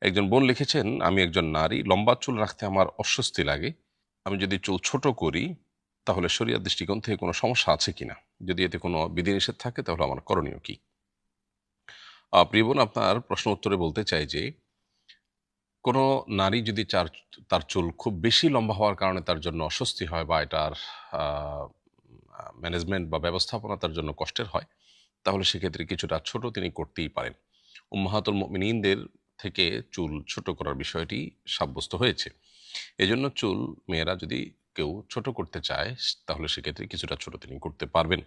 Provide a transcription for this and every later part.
একজন বোন লিখেছেন, আমি একজন নারী, লম্বা চুল রাখতে আমার অস্বস্তি লাগে। আমি যদি চুল ছোট করি তাহলে শরিয়ার দৃষ্টিকোণ থেকে কোনো সমস্যা আছে কিনা? যদি এতে কোনো বিধিনিষেধ থাকে তাহলে আমার করণীয় কি? প্রিয় বোন, আপনার প্রশ্ন উত্তরে বলতে চাই যে কোনো নারী যদি তার চুল খুব বেশি লম্বা হওয়ার কারণে তার জন্য অস্বস্তি হয় বা এটার ম্যানেজমেন্ট বা ব্যবস্থাপনা তার জন্য কষ্টের হয়, তাহলে সেক্ষেত্রে কিছুটা ছোট তিনি করতেই পারেন। উম্মাহাতুল মুমিনিনদের থেকে চুল ছোট করার বিষয়টি সাব্যস্ত হয়েছে। এজন্য চুল মেয়েরা যদি কেউ ছোট করতে চায় তাহলে সেক্ষেত্রে কিছুটা ছোট তিনি করতে পারবেন।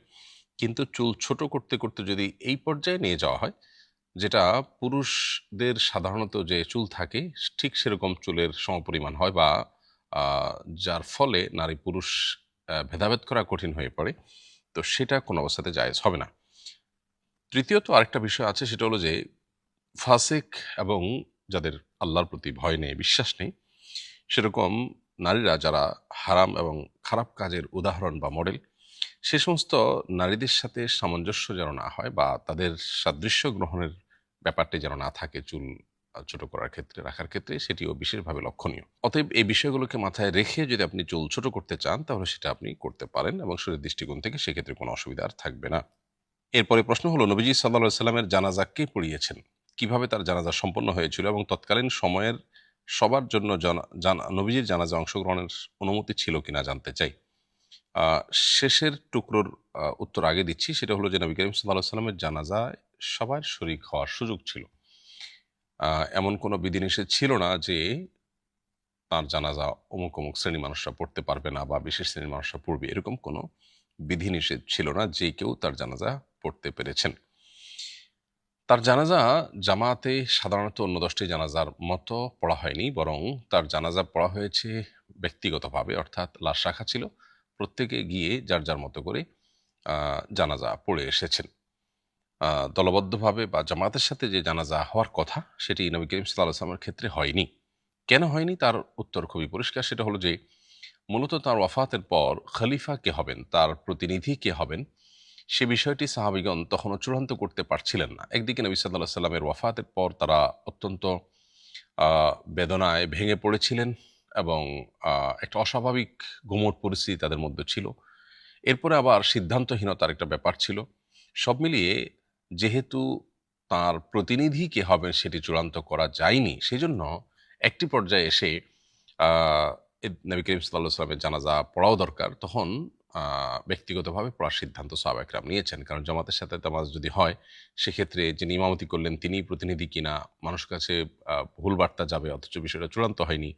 কিন্তু চুল ছোট করতে করতে যদি এই পর্যায়ে নিয়ে যাওয়া হয়, যেটা পুরুষদের সাধারণত যে চুল থাকে ঠিক সেরকম চুলের সমপরিমাণ হয় বা আহ, যার ফলে নারী পুরুষ ভেদাভেদ করা কঠিন হয়ে পড়ে, তো সেটা কোনো অবস্থাতে জায়েজ হবে না। তৃতীয়ত আরেকটা বিষয় আছে, সেটা হলো যে ফাসিক এবং যাদের আল্লাহর প্রতি ভয় নেই, বিশ্বাস নেই, সেরকম নারীরা যারা হারাম এবং খারাপ কাজের উদাহরণ বা মডেল, সে সমস্ত নারীদের সাথে সামঞ্জস্য যেন না হয় বা তাদের সাদৃশ্য গ্রহণের ব্যাপারটি যেন না থাকে চুল ছোট করার ক্ষেত্রে, রাখার ক্ষেত্রে, সেটিও বিশেষভাবে লক্ষণীয়। অতএব এই বিষয়গুলোকে মাথায় রেখে যদি আপনি চুল ছোট করতে চান তাহলে সেটা আপনি করতে পারেন এবং শরীর দৃষ্টিকোণ থেকে সেক্ষেত্রে কোনো অসুবিধা আর থাকবে না। এরপরে প্রশ্ন হলো, নবীজি সাল্লাল্লাহু সাল্লামের জানাজা কে পড়িয়েছেন, কিভাবে তার জানাজা সম্পন্ন হয়েছিল এবং তৎকালীন সময়ের সবার জন্য নবীজির জানাজা অংশগ্রহণের অনুমতি ছিল কিনা জানতে চাই। আহ, শেষের টুকরোর উত্তর আগে দিচ্ছি, সেটা হলো যে নবী করিম সাল্লাল্লাহু সাল্লামের জানাজায় সবার শরীক হওয়ার সুযোগ ছিল। এমন কোনো বিধিনিষেধ ছিল না যে তার জানাজা অমুক অমুক শ্রেণী মানুষরা পড়তে পারবে না বা বিশেষ শ্রেণীর মানুষরা পড়বে, এরকম কোনো বিধিনিষেধ ছিল না, যে কেউ তার জানাজা পড়তে পেরেছেন। তার জানাজা জামাতে সাধারণত অন্য 10টি জানাজার মতো পড়া হয়নি, বরং তার জানাজা পড়া হয়েছে ব্যক্তিগতভাবে, অর্থাৎ লাশ রাখা ছিল, প্রত্যেকে গিয়ে যার যার মতো করে জানাজা পড়ে এসেছেন। দলবদ্ধভাবে বা জামাতের সাথে যে জানাজা হওয়ার কথা সেটি নবী করিম সাল্লাল্লাহু আলাইহি ওয়াসাল্লামের ক্ষেত্রে হয়নি। কেন হয়নি তার উত্তর খুবই পরিষ্কার, সেটা হলো যে মূলত তার ওয়াফাতের পর খলিফা কে হবেন, তার প্রতিনিধি কে হবেন, সে বিষয়টি সাহাবীগণ তখনও চূড়ান্ত করতে পারছিলেন না। একদিকে নবী সাল্লাল্লাহু আলাইহি সাল্লামের ওয়াফাতের পর তারা অত্যন্ত বেদনায় ভেঙে পড়েছিলেন এবং একটা অস্বাভাবিক গুমোট পরিস্থিতি তাদের মধ্যে ছিল। এরপরে আবার সিদ্ধান্তহীনতার একটা ব্যাপার ছিল। সব মিলিয়ে যেহেতু তার প্রতিনিধি কে হবেন সেটি চূড়ান্ত করা যায়নি, সেজন্য একটি পর্যায়ে এসে আহ নবী করিম সাল্লাল্লাহু আলাইহি ওয়াসাল্লামের জানাজা পড়াও দরকার। তখন ব্যক্তিগতভাবে পড়ার সিদ্ধান্ত সাহাবা একরাম নিয়েছেন, কারণ জামাতের সাথে নামাজ যদি হয় সেক্ষেত্রে যিনি ইমামতি করলেন তিনি প্রতিনিধি কিনা, মানুষের কাছে ভুল বার্তা যাবে, অথচ বিষয়টা চূড়ান্ত হয়নি।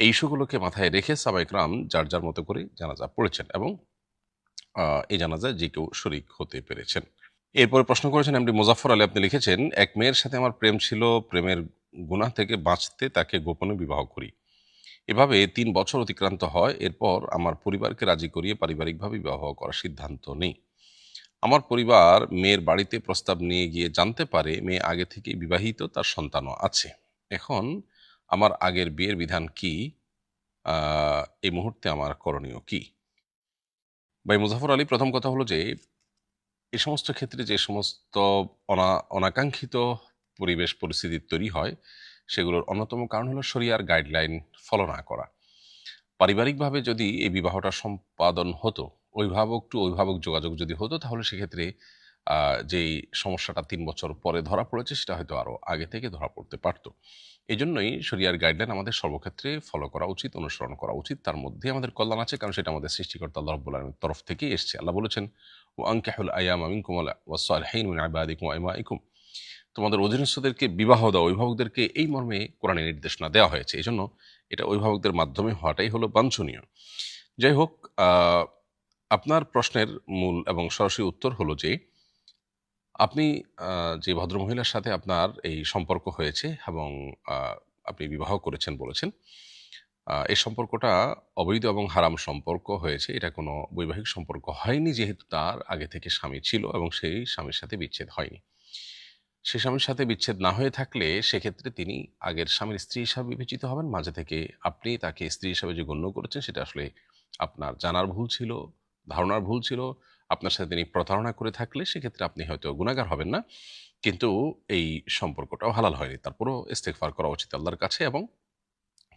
এই ইস্যুগুলোকে মাথায় রেখে সাহাবা একরাম যার যার মতো করে জানাজা পড়েছেন এবং এই জানাজায় যে কেউ শরিক হতে পেরেছেন। এরপরে প্রশ্ন করেছেন এমডি মুজাফফর আলী, আপনি লিখেছেন, এক মেয়ের সাথে আমার প্রেম ছিল, প্রেমের গুনাহ থেকে বাঁচতে তাকে গোপনে বিবাহ করি। এভাবে 3 বছর অতিক্রান্ত হয়। এরপর আমার পরিবারকে রাজি করিয়ে পারিবারিকভাবে বিবাহ করার সিদ্ধান্ত নেই। আমার পরিবার মেয়ের বাড়িতে প্রস্তাব নিয়ে গিয়ে জানতে পারে মেয়ে আগে থেকেই বিবাহিত, তার সন্তানও আছে। এখন আমার আগের বিয়ের বিধান কি? এই মুহূর্তে আমার করণীয় কি? ভাই মুজাফর আলী, প্রথম কথা হলো যে এই সমস্ত ক্ষেত্রে যে সমস্ত অনাকাঙ্ক্ষিত পরিবেশ পরিস্থিতি তৈরি হয়, সেগুলোর অন্যতম কারণ হলো শরিয়ার গাইডলাইন ফলো না করা। পারিবারিকভাবে যদি এই বিবাহটা সম্পাদন হতো, অভিভাবক টু অভিভাবক যোগাযোগ যদি হতো, তাহলে সেক্ষেত্রে যেই সমস্যাটা 3 বছর পরে ধরা পড়েছে সেটা হয়তো আরো আগে থেকে ধরা পড়তে পারতো। এই জন্যই শরিয়ার গাইডলাইন আমাদের সর্বক্ষেত্রে ফলো করা উচিত, অনুসরণ করা উচিত। তার মধ্যে আমাদের কল্যাণ আছে, কারণ সেটা আমাদের সৃষ্টিকর্তা আল্লাহ রাব্বুল আলামিনের তরফ থেকেই এসেছে। আল্লাহ বলেছেন, ওয়া আনকিহুল আয়ামা মিনকুম ওয়াস-সালিহিন মিন ইবাদিকুম ওয়া ইমাইকুম, তোমাদের অধীনস্থদেরকে বিবাহ দাও, অভিভাবকদেরকে এই মর্মে কোরআনে নির্দেশনা দেওয়া হয়েছে। এজন্য এটা অভিভাবকদের মাধ্যমে হওয়াটাই হলো বাঞ্ছনীয়। যাই হোক, আপনার প্রশ্নের মূল এবং সরাসরি উত্তর হলো যে আপনি যে ভদ্রমহিলার সাথে আপনার এই সম্পর্ক হয়েছে এবং আপনি বিবাহ করেছেন বলেছেন, এই সম্পর্কটা অবৈধ এবং হারাম সম্পর্ক হয়েছে। এটা কোনো বৈবাহিক সম্পর্ক হয়নি, যেহেতু তার আগে থেকে স্বামী ছিল এবং সেই স্বামীর সাথে বিচ্ছেদ হয়নি। সে স্বামীর সাথে বিচ্ছেদ না হয়ে থাকলে সেক্ষেত্রে তিনি আগের স্বামীর স্ত্রী হিসাবে বিবেচিত হবেন। মাঝে থেকে আপনি তাকে স্ত্রী হিসাবে যে গণ্য করেছেন সেটা আসলে আপনার জানার ভুল ছিল, ধারণার ভুল ছিল। আপনার সাথে তিনি প্রতারণা করে থাকলে সেক্ষেত্রে আপনি হয়তো গুনাহগার হবেন না, কিন্তু এই সম্পর্কটাও হালাল হয়নি। তারপরও ইস্তেগফার করা উচিত আল্লাহর কাছে এবং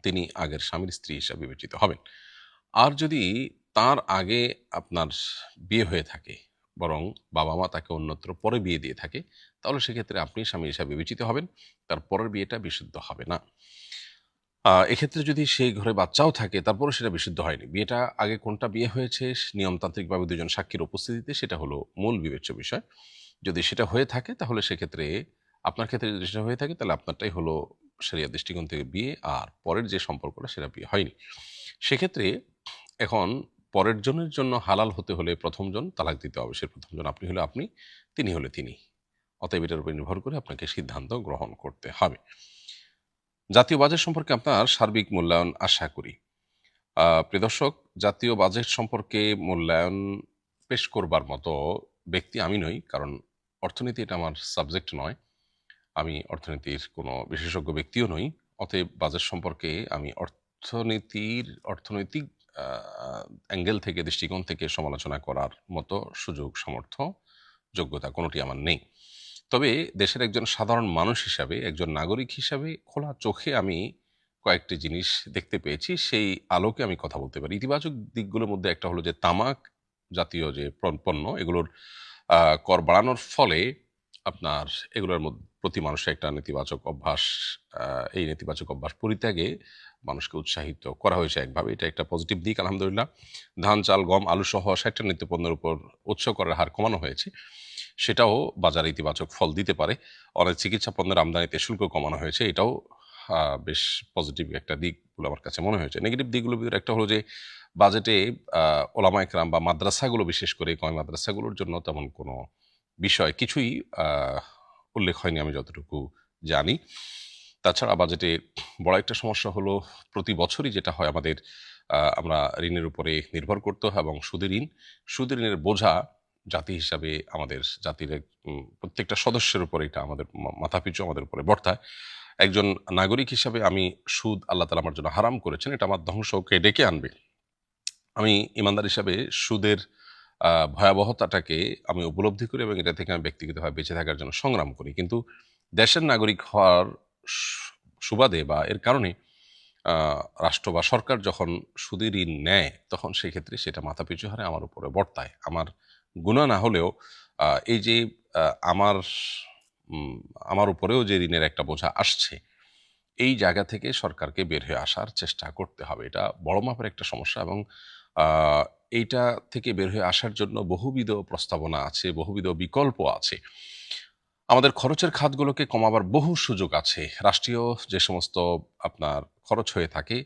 তিনি আগের স্বামীর স্ত্রী হিসাবে বিবেচিত হবেন। আর যদি তার আগে আপনার বিয়ে হয়ে থাকে, বরং বাবা-মা তাকে অন্যত্র পরে বিয়ে দিয়ে থাকে, তাহলে সেক্ষেত্রে আপনি স্বামী হিসাবে বিবেচিত হবেন। তার পরের বিয়েটা বিশুদ্ধ হবে না। এক্ষেত্রে যদি সেই ঘরে বাচ্চাও থাকে, তারপরেও সেটা বিশুদ্ধ হয়নি। বিয়েটা আগে কোনটা বিয়ে হয়েছে নিয়মতান্ত্রিকভাবে ২ জন সাক্ষীর উপস্থিতিতে, সেটা হলো মূল বিবেচ্য বিষয়। যদি সেটা হয়ে থাকে তাহলে সেক্ষেত্রে আপনার ক্ষেত্রে যদি সেটা হয়ে থাকে তাহলে আপনারটাই হলো শরিয়ার দৃষ্টিকোণ থেকে বিয়ে, আর পরের যে সম্পর্কটা সেটা বিয়ে হয়নি। সেক্ষেত্রে এখন পরের জনের জন্য হালাল হতে হলে ১ম জন তালাক দিতে হবে। সে ১ম জন আপনি হলে আপনি, তিনি হলে তিনি। অতএব এটার উপর নির্ভর করে আপনাকে সিদ্ধান্ত গ্রহণ করতে হবে। জাতীয় বাজেট সম্পর্কে আপনার সার্বিক মূল্যায়ন আশা করি। প্রিয় দর্শক, জাতীয় বাজেট সম্পর্কে মূল্যায়ন পেশ করবার মতো ব্যক্তি আমি নই। কারণ অর্থনীতি এটা আমার সাবজেক্ট নয়। আমি অর্থনীতির কোনো বিশেষজ্ঞ ব্যক্তিও নই। অতএব বাজেট সম্পর্কে আমি অর্থনৈতিক আ অ্যাঙ্গেল থেকে, দৃষ্টিকোণ থেকে সমালোচনা করার মতো সুযোগ, সামর্থ্য, যোগ্যতা কোনোটি আমার নেই। তবে দেশের একজন সাধারণ মানুষ হিসাবে, একজন নাগরিক হিসাবে খোলা চোখে আমি কয়েকটি জিনিস দেখতে পেয়েছি। সেই আলোকে আমি কথা বলতে পারি। ইতিবাচক দিকগুলোর মধ্যে একটা হলো যে তামাক জাতীয় যে পণ্য এগুলোর আ কর বাড়ানোর ফলে আপনার এগুলোর প্রতি মানুষের একটা নেতিবাচক অভ্যাস, আ এই নেতিবাচক অভ্যাস পরিত্যাগে মানুষকে উৎসাহিত করা হয়েছে একভাবে। এটা একটা পজিটিভ দিক আলহামদুলিল্লাহ। ধান, চাল, গম, আলুসহ ৬০ টা নিত্যপণ্যের উপর উৎস করের হার কমানো হয়েছে। সেটাও বাজারে ইতিবাচক ফল দিতে পারে। অনেক চিকিৎসা পণ্যের আমদানিতে শুল্ক কমানো হয়েছে। এটাও বেশ পজিটিভ একটা দিক বলে আমার কাছে মনে হয়েছে। নেগেটিভ দিকগুলোর ভিতরে একটা হলো যে বাজেটে আ ওলামা একরাম বা মাদ্রাসাগুলো, বিশেষ করে কওমি মাদ্রাসাগুলোর জন্য তেমন কোনো বিষয় কিছুই আ উল্লেখ হয়নি আমি যতটুকু জানি। তাছাড়া বাজেটে বড় একটা সমস্যা হলো প্রতি বছরই যেটা হয় আমাদের, আমরা ঋণের উপরে নির্ভর করতে হয় এবং সুদের ঋণ। সুদের ঋণের বোঝা জাতি হিসাবে আমাদের জাতির প্রত্যেকটা সদস্যের উপর এটা আমাদের মাথাপিছু আমাদের উপরে বর্তায়। একজন নাগরিক হিসাবে আমি সুদ আল্লাহ তাআলা আমার জন্য হারাম করেছেন। এটা আমার ধ্বংসকে ডেকে আনবে। আমি ঈমানদার হিসাবে সুদের ভয়াবহতাটাকে আমি উপলব্ধি করি এবং এটা থেকে আমি ব্যক্তিগতভাবে বেঁচে থাকার জন্য সংগ্রাম করি। কিন্তু দেশের নাগরিক হওয়ার সুবাদে বা এর কারণে আ রাষ্ট্র বা সরকার যখন সুদী ঋণ নেয়, তখন সেক্ষেত্রে সেটা মাথাপিছু হারে আমার উপরে বর্তায়। আমার গুনাহ না হলেও এই যে আ আমার উম আমার উপরেও যে ঋণের একটা বোঝা আসছে, এই জায়গা থেকে সরকারকে বের হয়ে আসার চেষ্টা করতে হবে। এটা বড় মাপের একটা সমস্যা এবং আ এইটা থেকে বের হয়ে আসার জন্য বহুবিধ প্রস্তাবনা আছে, বহুবিধ বিকল্প আছে। আমাদের খরচের খাতগুলোকে কমাবার বহু সুযোগ আছে। রাষ্ট্রীয় যে সমস্ত আপনার খরচ হয়ে থাকে,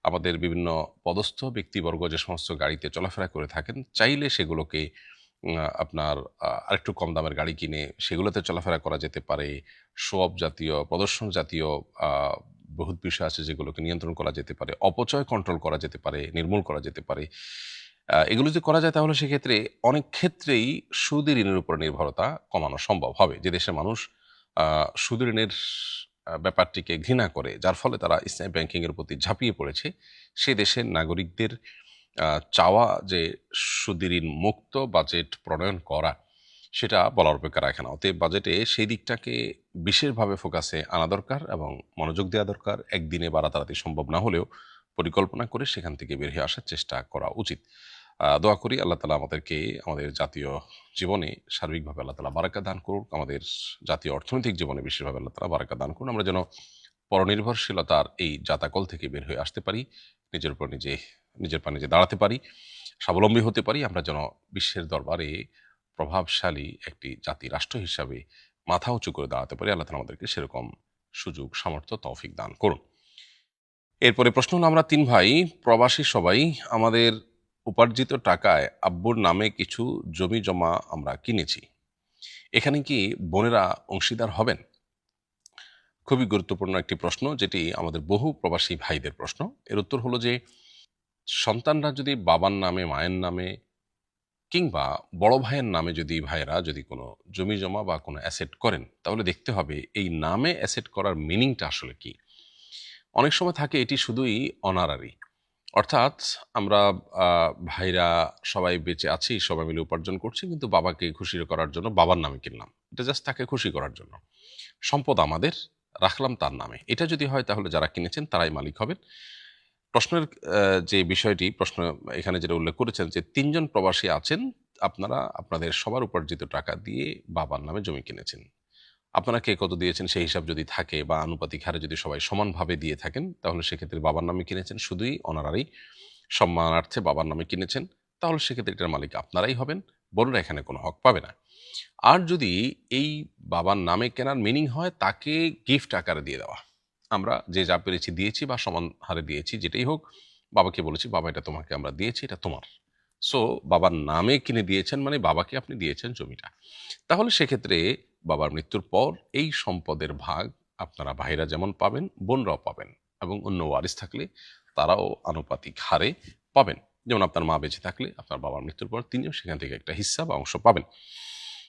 আমাদের বিভিন্ন পদস্থ ব্যক্তিবর্গ যে সমস্ত গাড়িতে চলাফেরা করে থাকেন, চাইলে সেগুলোকে আপনার আরেকটু কম দামের গাড়ি কিনে সেগুলোতে চলাফেরা করা যেতে পারে। শো অফ জাতীয়, প্রদর্শন জাতীয় আ বহুত বিষয় আছে যেগুলোকে নিয়ন্ত্রণ করা যেতে পারে। অপচয় কন্ট্রোল করা যেতে পারে, নির্মূল করা যেতে পারে। এগুলো যদি করা যায় তাহলে সেক্ষেত্রে অনেক ক্ষেত্রেই সুদী ঋণের উপর নির্ভরতা কমানো সম্ভব হবে। যে দেশের মানুষ আ সুদী ঋণের ব্যাপারটিকে ঘৃণা করে, যার ফলে তারা ইসলামী ব্যাংকিং এর প্রতি ঝাঁপিয়ে পড়েছে, সে দেশের নাগরিকদের আ চাওয়া যে সুদী ঋণ মুক্ত বাজেট প্রণয়ন করা, সেটা বলার অপেক্ষা রাখে না। অতএব বাজেটে সেই দিকটাকে বিশেষভাবে ফোকাসে আনা দরকার এবং মনোযোগ দেওয়া দরকার। একদিনে বা রাতারাতি সম্ভব না হলেও পরিকল্পনা করে সেখান থেকে বের হয়ে আসার চেষ্টা করা উচিত। দোয়া করি আল্লাহ তাআলা আমাদেরকে আমাদের জাতীয় জীবনে সার্বিকভাবে আল্লাহ তাআলা বারাকা দান করুক। আমাদের জাতীয় অর্থনৈতিক জীবনে বিশেষভাবে আল্লাহ তাআলা বারাকা দান করুন। আমরা যেন পরনির্ভরশীলতার এই জাতাকল থেকে বের হয়ে আসতে পারি। নিজের উপর নিজের পা নিজে দাঁড়াতে পারি, স্বাবলম্বী হতে পারি। আমরা যেন বিশ্বের দরবারে প্রভাবশালী একটি জাতি রাষ্ট্র হিসাবে মাথা উঁচু করে দাঁড়াতে পারি। আল্লাহ তাআলা আমাদেরকে সেরকম সুযোগ, সামর্থ্য, তৌফিক দান করুন। এরপরে প্রশ্ন হলো, আমরা ৩ ভাই প্রবাসী সবাই আমাদের উপার্জিত টাকায় আব্বুর নামে কিছু জমি জমা আমরা কিনেছি। এখানে কি বোনেরা অংশীদার হবেন? খুবই গুরুত্বপূর্ণ একটি প্রশ্ন, যেটি আমাদের বহু প্রবাসী ভাইদের প্রশ্ন। এর উত্তর হলো যে সন্তানরা যদি বাবার নামে, মায়ের নামে কিংবা বড় ভাইয়ের নামে যদি ভাইয়েরা যদি কোনো জমি জমা বা কোনো অ্যাসেট করেন, তাহলে দেখতে হবে এই নামে অ্যাসেট করার মিনিংটা আসলে কি। অনেক সময় থাকে এটি শুধুই অনারারি, অর্থাৎ আমরা ভাইরা সবাই বেঁচে আছি, সবাই মিলে উপার্জন করছি, কিন্তু বাবাকে খুশি করার জন্য বাবার নামে কিনলাম। এটা জাস্ট তাকে খুশি করার জন্য। সম্পদ আমাদের, রাখলাম তার নামে। এটা যদি হয় তাহলে যারা কিনেছেন তারাই মালিক হবেন। প্রশ্নের যে বিষয়টি প্রশ্ন এখানে যেটা উল্লেখ করেছেন যে ৩ জন প্রবাসী আছেন, আপনারা আপনাদের সবার উপার্জিত টাকা দিয়ে বাবার নামে জমি কিনেছেন। আপনারা কে কত দিয়েছেন সেই হিসাব যদি থাকে বা আনুপাতিক হারে যদি সবাই সমানভাবে দিয়ে থাকেন, তাহলে সেক্ষেত্রে বাবার নামে কিনেছেন, শুধুই অনারারি সম্মানার্থে বাবার নামে কিনেছেন, তাহলে সেক্ষেত্রে এটার মালিক আপনারাই হবেন, বোনরা এখানে কোনো হক পাবে না। আর যদি এই বাবার নামে কেনার মিনিং হয় তাকে গিফট আকারে দিয়ে দেওয়া, আমরা যে যা পেরেছি দিয়েছি বা সমান হারে দিয়েছি, যেটাই হোক, বাবাকে বলেছি বাবা এটা তোমাকে আমরা দিয়েছি, এটা তোমার। সো বাবার নামে কিনে দিয়েছেন মানে বাবাকে আপনি দিয়েছেন জমিটা। তাহলে সেক্ষেত্রে বাবার মৃত্যুর পর এই সম্পদের ভাগ আপনারা ভাইরা যেমন পাবেন, বোনরাও পাবেন, এবং অন্য ওয়ারিস থাকলে তারাও আনুপাতিক হারে পাবেন। যেমন আপনার মা বেঁচে থাকলে আপনার বাবার মৃত্যুর পর তিনিও সেখান থেকে একটা হিস্সা বা অংশ পাবেন।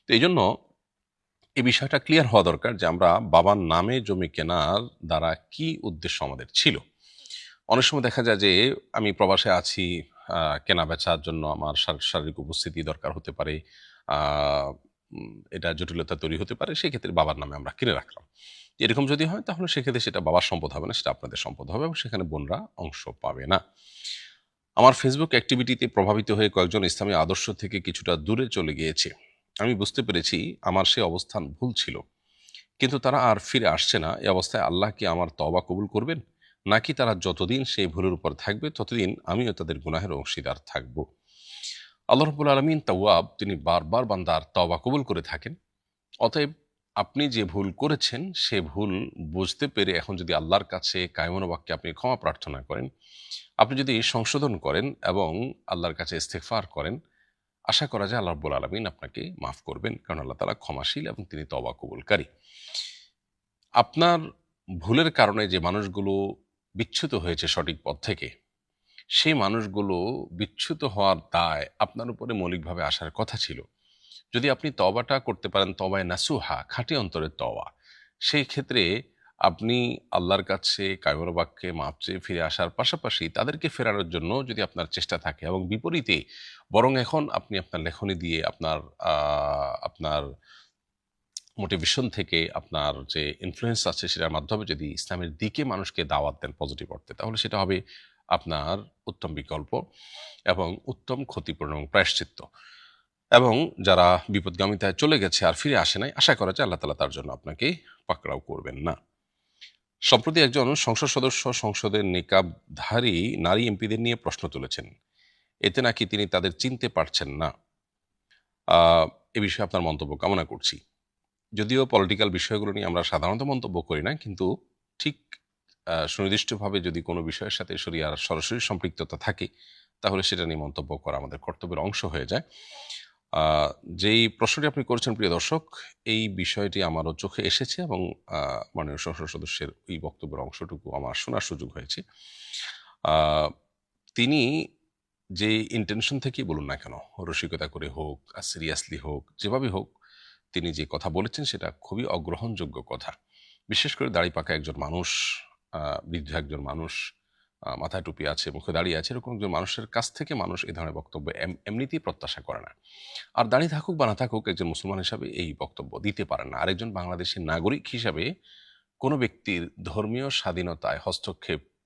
তো এই জন্য এই বিষয়টা ক্লিয়ার হওয়া দরকার যে আমরা বাবার নামে জমি কেনার দ্বারা কি উদ্দেশ্য আমাদের ছিল। অনেক সময় দেখা যায় যে আমি প্রবাসে আছি, কেনা বেচার জন্য আমার শারীরিক উপস্থিতি দরকার হতে পারে, এটা জটিলতা তৈরি হতে পারে, সেক্ষেত্রে বাবার নামে আমরা কিনে রাখলাম। এরকম যদি হয় তাহলে সেক্ষেত্রে সেটা বাবার সম্পদ হবে না, সেটা আপনাদের সম্পদ হবে এবং সেখানে বোনরা অংশ পাবে না। আমার ফেসবুক অ্যাক্টিভিটিতে প্রভাবিত হয়ে কয়েকজন ইসলামী আদর্শ থেকে কিছুটা দূরে চলে গিয়েছে। আমি বুঝতে পেরেছি আমার সে অবস্থান ভুল ছিল, কিন্তু তারা আর ফিরে আসছে না। এই অবস্থায় আল্লাহ কি আমার তওবা কবুল করবেন, নাকি তারা যতদিন সেই ভুলের উপর থাকবে ততদিন আমিও তাদের গুনাহের অংশীদার থাকব? আল্লাহ রাব্বুল আলামিন তাওয়াব, তিনি বারবার বান্দার তওবা কবুল করে থাকেন। অতএব আপনি যে ভুল করেছেন সে ভুল বুঝতে পেরে এখন যদি আল্লাহর কাছে কায়মন বাক্যে আপনি ক্ষমা প্রার্থনা করেন, আপনি যদি সংশোধন করেন এবং আল্লাহর কাছে ইস্তেগফার করেন, আশা করা যায় আল্লাহ রাব্বুল আলামিন আপনাকে মাফ করবেন, কারণ আল্লাহ তাআলা ক্ষমাশীল এবং তিনি তওবা কবুলকারী। আপনার ভুলের কারণে যে মানুষগুলো বিচ্যুত হয়েছে সঠিক পথ থেকে, সেই মানুষগুলো বিচ্যুত হওয়ার দায় আপনার উপরে মৌলিকভাবে আসার কথা ছিল। যদি আপনি তওবাটা করতে পারেন, তওবায়ে নাসুহা, খাঁটি অন্তরের তওবা, সেই ক্ষেত্রে আপনি আল্লাহর কাছে কায়মন বাক্যে মাপ চেয়ে ফিরে আসার পাশাপাশি তাদেরকে ফেরানোর জন্য যদি আপনার চেষ্টা থাকে, এবং বিপরীতে বরং এখন আপনি আপনার লেখনী দিয়ে আপনার মোটিভেশন থেকে আপনার যে ইনফ্লুয়েন্স আছে সেটার মাধ্যমে যদি ইসলামের দিকে মানুষকে দাওয়াত দেন পজিটিভ অর্থে, তাহলে সেটা হবে আপনার উত্তম বিকল্প এবং উত্তম ক্ষতিপূরণ এবং প্রায়শ্চিত্ত। এবং যারা বিপদগামিতায় চলে গেছে আর ফিরে আসে নাই, আশা করা যায় আল্লাহ তাআলা তার জন্য আপনাকে পাকড়াও করবেন না। সম্প্রতি একজন সংসদ সদস্য সংসদের নিকাবধারী নারী এমপিদের নিয়ে প্রশ্ন তুলেছেন, এতে নাকি তিনি তাদের চিনতে পারছেন না। এ বিষয়ে আপনার মন্তব্য কামনা করছি। যদিও পলিটিক্যাল বিষয়গুলো নিয়ে আমরা সাধারণত মন্তব্য করি না, কিন্তু ঠিক সুনির্দিষ্টভাবে যদি কোনো বিষয়ের সাথে শরিয়ার সরাসরি সম্পৃক্ততা থাকে, তাহলে সেটা নিয়ে মন্তব্য করা আমাদের কর্তব্যের অংশ হয়ে যায়। যেই প্রশ্নটি আপনি করেছেন প্রিয় দর্শক, এই বিষয়টি আমারও চোখে এসেছে এবং মাননীয় সংসদ সদস্যের এই বক্তব্যের অংশটুকু আমার শোনার সুযোগ হয়েছে। তিনি যে ইন্টেনশন থেকেই বলুন না কেন, রসিকতা করে হোক আর সিরিয়াসলি হোক, যেভাবে হোক, তিনি যে কথা বলেছেন সেটা খুবই অগ্রহণযোগ্য কথা। বিশেষ করে দাড়িপাকা একজন মানুষ, বৃদ্ধ একজন মানুষ, মাথায় টুপি আছে, মুখে দাঁড়িয়ে আছে, এরকম একজন মানুষের কাছ থেকে মানুষ এই ধরনের বক্তব্য এমনিতেই প্রত্যাশা করে না। আর দাঁড়িয়ে থাকুক বা না থাকুক, একজন মুসলমান হিসাবে এই বক্তব্য দিতে পারেন না। আরেকজন বাংলাদেশের নাগরিক হিসাবে কোনো ব্যক্তির ধর্মীয় স্বাধীনতায়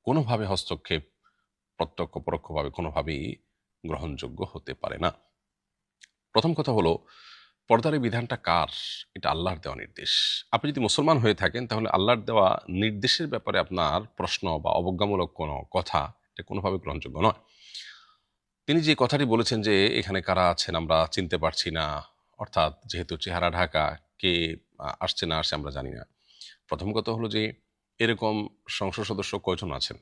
কোনোভাবে হস্তক্ষেপ প্রত্যক্ষ পরোক্ষভাবে কোনোভাবেই গ্রহণযোগ্য হতে পারে না। প্রথম কথা হলো, পর্দার এই বিধানটা কার? এটা আল্লাহর দেওয়া নির্দেশ। আপনি যদি মুসলমান হয়ে থাকেন তাহলে আল্লাহর দেওয়া নির্দেশের ব্যাপারে আপনার প্রশ্ন বা অবজ্ঞামূলক কোনো কথা, এটা কোনোভাবে গ্রহণযোগ্য নয়। তিনি যে কথাটি বলেছেন যে এখানে কারা আছেন আমরা চিনতে পারছি না, অর্থাৎ যেহেতু চেহারা ঢাকা, কে আসছে না আসছে আমরা জানি না। প্রথম কথা হলো যে এরকম সংসদ সদস্য কয়জন আছেন?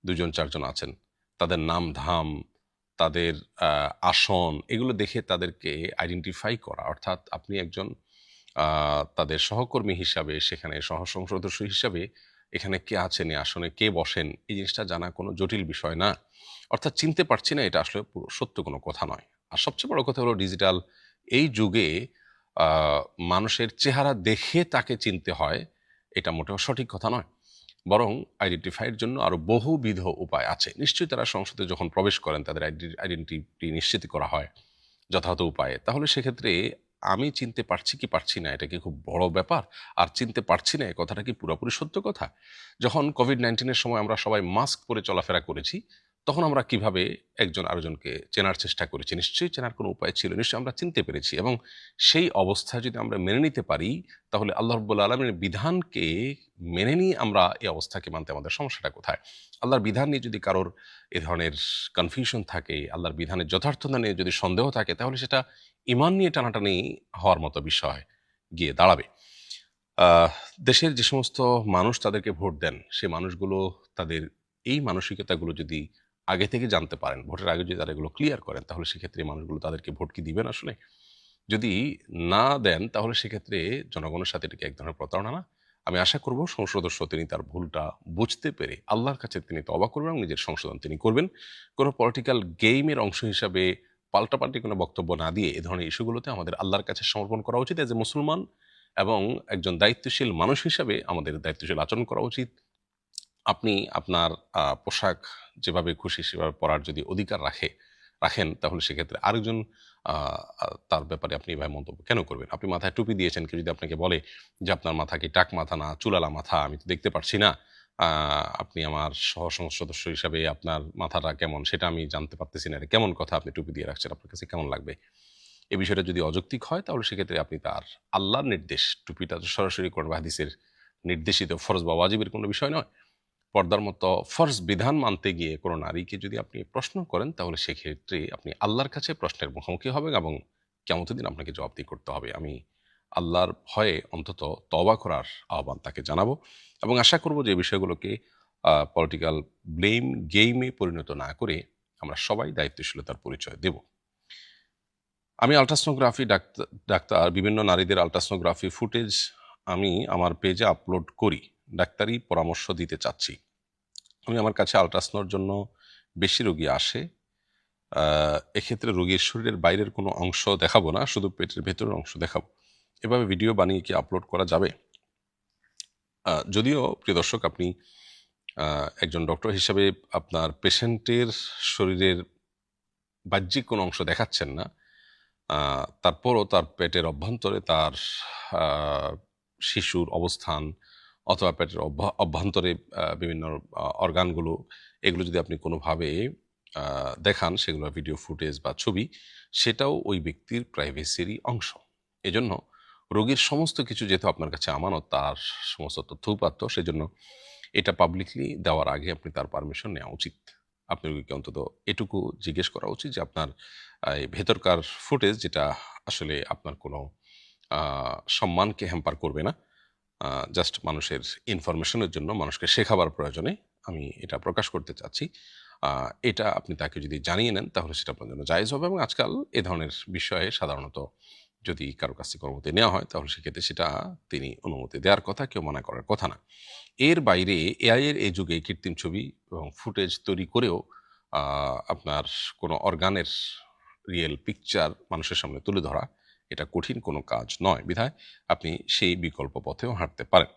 ২ জন ৪ জন আছেন। তাদের নাম-ধাম, তাদের আসন, এগুলো দেখে তাদেরকে আইডেন্টিফাই করা, অর্থাৎ আপনি একজন তাদের সহকর্মী হিসাবে, সেখানে সংসদ সদস্য হিসাবে এখানে কে আছেন, এই আসনে কে বসেন, এই জিনিসটা জানা কোনো জটিল বিষয় না। অর্থাৎ চিনতে পারছি না, এটা আসলে পুরো সত্য কোনো কথা নয়। আর সবচেয়ে বড় কথা হলো ডিজিটাল এই যুগে আ মানুষের চেহারা দেখে তাকে চিনতে হয়, এটা মোটেও সঠিক কথা নয়। বরং আইডেন্টিফাই এর জন্য আরো বহুবিধ উপায় আছে। নিশ্চয়ই তারা সংসদে যখন প্রবেশ করেন তাদের আইডেন্টিটি নিশ্চিত করা হয় যথাযথ উপায়ে। তাহলে সেক্ষেত্রে আমি চিনতে পারছি কি পারছি না এটা কি খুব বড় ব্যাপার? আর চিনতে পারছি না এ কথাটা কি পুরোপুরি সত্য কথা? যখন কোভিড-19 এর সময় আমরা সবাই মাস্ক পরে চলাফেরা করেছি, তখন আমরা কিভাবে একজন আরেকজনকে চেনার চেষ্টা করেছি? নিশ্চয়ই চেনার কোনো উপায় ছিল। নিশ্চয়ই আমরা চিনতে পেরেছি এবং সেই অবস্থায় যদি আমরা মেনে নিতে পারি, তাহলে আল্লাহ রাব্বুল আলামিনের বিধানকে মেনে নিয়ে আমরা এই অবস্থাকে মানতে আমাদের সমস্যাটা কোথায়? আল্লাহর বিধান নিয়ে যদি কারোর এ ধরনের কনফিউশন থাকে, আল্লাহর বিধানের যথার্থতা নিয়ে যদি সন্দেহ থাকে, তাহলে সেটা ঈমান নিয়ে টানাটানি হওয়ার মতো বিষয় গিয়ে দাঁড়াবে। আহ দেশের যে সমস্ত মানুষ তাদেরকে ভোট দেন, সে মানুষগুলো তাদের এই মানসিকতাগুলো যদি আগে থেকে জানতে পারেন, ভোটের আগে যদি তারা এগুলো ক্লিয়ার করেন, তাহলে সেক্ষেত্রে এই মানুষগুলো তাদেরকে ভোট কি দিবেন আসলে? যদি না দেন, তাহলে সেক্ষেত্রে জনগণের সাথে এটা কি এক ধরনের প্রতারণা না? আমি আশা করব সংসদ সদস্য তিনি তার ভুলটা বুঝতে পেরে আল্লাহর কাছে তিনি তওবা করবেন এবং নিজের সংশোধন তিনি করবেন। কোনো পলিটিক্যাল গেইমের অংশ হিসাবে পাল্টাপাল্টি কোনো বক্তব্য না দিয়ে এ ধরনের ইস্যুগুলোতে আমাদের আল্লাহর কাছে সমর্পণ করা উচিত এজ এ মুসলমান, এবং একজন দায়িত্বশীল মানুষ হিসাবে আমাদের দায়িত্বশীল আচরণ করা উচিত। আপনি আপনার পোশাক যেভাবে খুশি সেভাবে পরার যদি অধিকার রাখেন, তাহলে সেক্ষেত্রে আরেকজন আ আ তার ব্যাপারে আপনি এভাবে মন্তব্য কেন করবেন? আপনি মাথায় টুপি দিয়েছেন, কেউ যদি আপনাকে বলে যে, "আপনার মাথা কি টাক মাথা না চুলালা মাথা? আমি তো দেখতে পারছি না। আ আপনি আমার সংসদ সদস্য হিসাবে আপনার মাথাটা কেমন সেটা আমি জানতে পারতেছি না। এটা কেমন কথা আপনি টুপি দিয়ে রাখছেন? আপনার কাছে কেমন লাগবে?" এই বিষয়টা যদি অযৌক্তিক হয়, তাহলে সেক্ষেত্রে আপনি তার আল্লাহর নির্দেশ, টুপিটা তো সরাসরি কোরআন বা হাদিসের নির্দেশিত ফরজ বা ওয়াজিবের কোনো বিষয় নয়। পর্দার মতো ফরজ বিধান মানতে গিয়ে কোনো নারীকে যদি আপনি প্রশ্ন করেন, তাহলে সেক্ষেত্রে আপনি আল্লাহর কাছে প্রশ্নের মুখোমুখি হবেন এবং কিয়ামতের দিন আপনাকে জবাবদিহি করতে হবে। আমি আল্লাহর ভয়ে অন্তত তওবা করার আহ্বান তাকে জানাবো এবং আশা করব যে এই বিষয়গুলোকে পলিটিক্যাল গেইমে পরিণত না করে আমরা সবাই দায়িত্বশীলতার পরিচয় দেব। আমি আল্ট্রাসোনোগ্রাফি ডাক্তার বিভিন্ন নারীদের আল্ট্রাসোনোগ্রাফি ফুটেজ আমি আমার পেজে আপলোড করি। ডাক্তারি পরামর্শ দিতে চাচ্ছি। আমার কাছে আল্ট্রাসাউন্ডের জন্য বেশি রোগী আসে। এক্ষেত্রে রোগীর শরীরের বাইরের কোনো অংশ দেখাবো না, শুধু পেটের ভেতরের অংশ দেখাবো। এভাবে ভিডিও বানিয়ে কি আপলোড করা যাবে? যদিও প্রিয় দর্শক, আপনি একজন ডক্টর হিসাবে আপনার পেশেন্টের শরীরের বাহ্যিক কোনো অংশ দেখাচ্ছেন না। তারপরও তার পেটের অভ্যন্তরে তার আ শিশুর অবস্থান অথবা পেটের অভ্যন্তরে বিভিন্ন অর্গানগুলো, এগুলো যদি আপনি কোনোভাবে দেখান, সেগুলো ভিডিও ফুটেজ বা ছবি, সেটাও ওই ব্যক্তির প্রাইভেসিরই অংশ। এজন্য রোগীর সমস্ত কিছু যেহেতু আপনার কাছে আমানত, তার সমস্ত তথ্য উপাত্ত, সেজন্য এটা পাবলিকলি দেওয়ার আগে আপনি তার পারমিশন নেওয়া উচিত। আপনি রোগীকে অন্তত এটুকু জিজ্ঞেস করা উচিত যে আপনার এই ভেতরকার ফুটেজ, যেটা আসলে আপনার কোনো সম্মানকে হ্যাম্পার করবে না, জাস্ট মানুষের ইনফরমেশনের জন্য, মানুষকে শেখাবার প্রয়োজনে আমি এটা প্রকাশ করতে চাচ্ছি। এটা আপনি তাকে যদি জানিয়ে নেন, তাহলে সেটা আপনার জন্য জায়েজ হবে এবং আজকাল এ ধরনের বিষয়ে সাধারণত যদি কারো কাছ থেকে অনুমতি নেওয়া হয়, তাহলে সেক্ষেত্রে সেটা তিনি অনুমতি দেওয়ার কথা, কেউ মানা করার কথা না। এর বাইরে এআই এর এই যুগে কৃত্রিম ছবি এবং ফুটেজ তৈরি করেও আপনার কোনো অর্গানের রিয়েল পিকচার মানুষের সামনে তুলে ধরা, এটা কঠিন কোনো কাজ নয়। বিধায় আপনি সেই বিকল্প পথেও হাঁটতে পারেন।